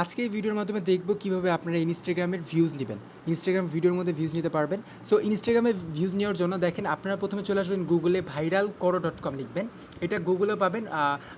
আজকে এই ভিডিওর মাধ্যমে দেখব কিভাবে আপনারা ইনস্টাগ্রামের ভিউজ নেবেন। ইনস্টাগ্রাম ভিডিওর মধ্যে ভিউজ নিতে পারবেন। সো ইনস্টাগ্রামে ভিউজ নেওয়ার জন্য দেখেন আপনারা প্রথমে চলে আসবেন গুগলে ভাইরালকরো.com লিখবেন। এটা গুগলেও পাবেন,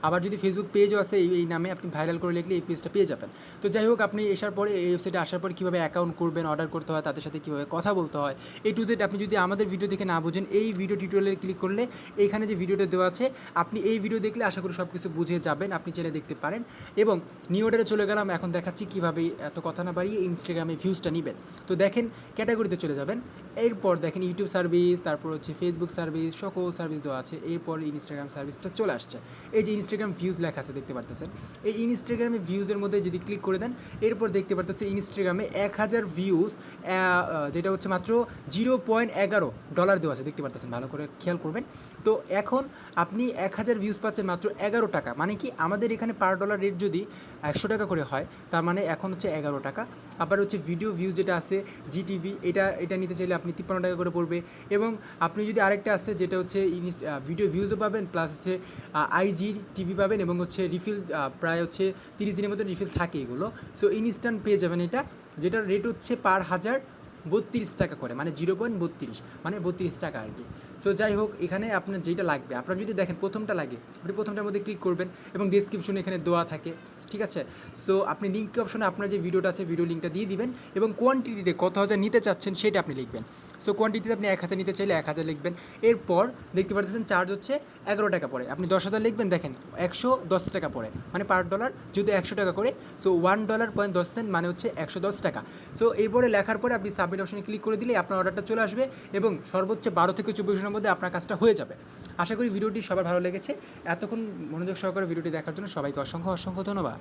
আবার যদি ফেসবুক পেজও আছে এই নামে আপনি ভাইরাল করে লিখলে এই পেজটা পেয়ে যাবেন। তো যাই হোক, আপনি আসার পরে এই ওয়েবসাইটে আসার পরে কীভাবে অ্যাকাউন্ট করবেন, অর্ডার করতে হয়, তাদের সাথে কীভাবে কথা বলতে হয়, এ টু জেড আপনি যদি আমাদের ভিডিও দেখে না বুঝেন, এই ভিডিও টিউটোরিয়ালে ক্লিক করলে এইখানে যে ভিডিওটা দেওয়া আছে আপনি এই ভিডিও দেখলে আশা করি সব কিছু বুঝে যাবেন। আপনি চাইলে দেখতে পারেন। এবং নিউ অর্ডারে চলে গেলাম, এখন দেখাচ্ছি কীভাবে এত কথা না বাড়িয়ে ইনস্টাগ্রামে ভিউজটা নেবেন। তো দেখেন ক্যাটাগরিতে চলে যাবেন। এরপর দেখেন ইউটিউব সার্ভিস, তারপর হচ্ছে ফেসবুক সার্ভিস, সকল সার্ভিস দেওয়া আছে। এরপর ইনস্টাগ্রাম সার্ভিসটা চলে আসছে। এই যে ইনস্টাগ্রাম ভিউজ লেখা আছে দেখতে পারতেছেন, এই ইনস্টাগ্রামে ভিউজের মধ্যে যদি ক্লিক করে দেন, এরপর দেখতে পারতেছেন ইনস্টাগ্রামে 1000 ভিউজ, যেটা হচ্ছে মাত্র $0.11 দেওয়া আছে দেখতে পারতেছেন, ভালো করে খেয়াল করবেন। তো এখন আপনি 1000 ভিউজ পাচ্ছেন মাত্র 11 টাকা। মানে কি, আমাদের এখানে পার ডলার রেট যদি 100 টাকা করে হয়, তার মানে এখন হচ্ছে 11 টাকা। আবার হচ্ছে ভিডিও ভিউজ যেটা আছে জিটিভি, এটা নিতে চাইলে আপনি 53 টাকা করে পড়বে। এবং আপনি যদি আরেকটা আছে যেটা হচ্ছে ভিডিও ভিউজও পাবেন, প্লাস হচ্ছে আইজি টিভি পাবেন, এবং হচ্ছে রিফিল প্রায় হচ্ছে 30 দিনের মতো রিফিল থাকে এগুলো। সো ইনস্ট্যান্ট পেয়ে যাবেন এটা, যেটার রেট হচ্ছে পার হাজার 32 টাকা করে, মানে 0.32, মানে 32 টাকা আর কি। সো যাই হোক, এখানে আপনার যেটা লাগবে, আপনার যদি দেখেন প্রথমটা লাগে, আপনি প্রথমটার মধ্যে ক্লিক করবেন এবং ডিসক্রিপশনে এখানে দেওয়া থাকে, ঠিক আছে। সো আপনি লিঙ্ক অপশনে আপনার যে ভিডিওটা আছে ভিডিও লিঙ্কটা দিয়ে দিবেন এবং কোয়ান্টিটিতে কত হাজার নিতে চাচ্ছেন সেটা আপনি লিখবেন। সো কোয়ান্টিটিতে আপনি 1000 নিতে চাইলে 1000 লিখবেন। এরপর দেখতে পাচ্ছেন চার্জ হচ্ছে 11 টাকা পড়ে। আপনি 10,000 লিখবেন, দেখেন 110 টাকা পড়ে, মানে পার ডলার যদি 100 টাকা করে, সো $1.10 মানে হচ্ছে 110 টাকা। সো এরপরে লেখার পরে আপনি সাবমিট অপশনে ক্লিক করে দিলে আপনার অর্ডারটা চলে আসবে এবং সর্বোচ্চ 12 থেকে 24 ঘন্টার মধ্যে আপনার কাজটা হয়ে যাবে। আশা করি ভিডিওটি সবার ভালো লেগেছে। এতক্ষণ মনোযোগ সহকারে ভিডিওটি দেখার জন্য সবাইকে অসংখ্য অসংখ্য ধন্যবাদ।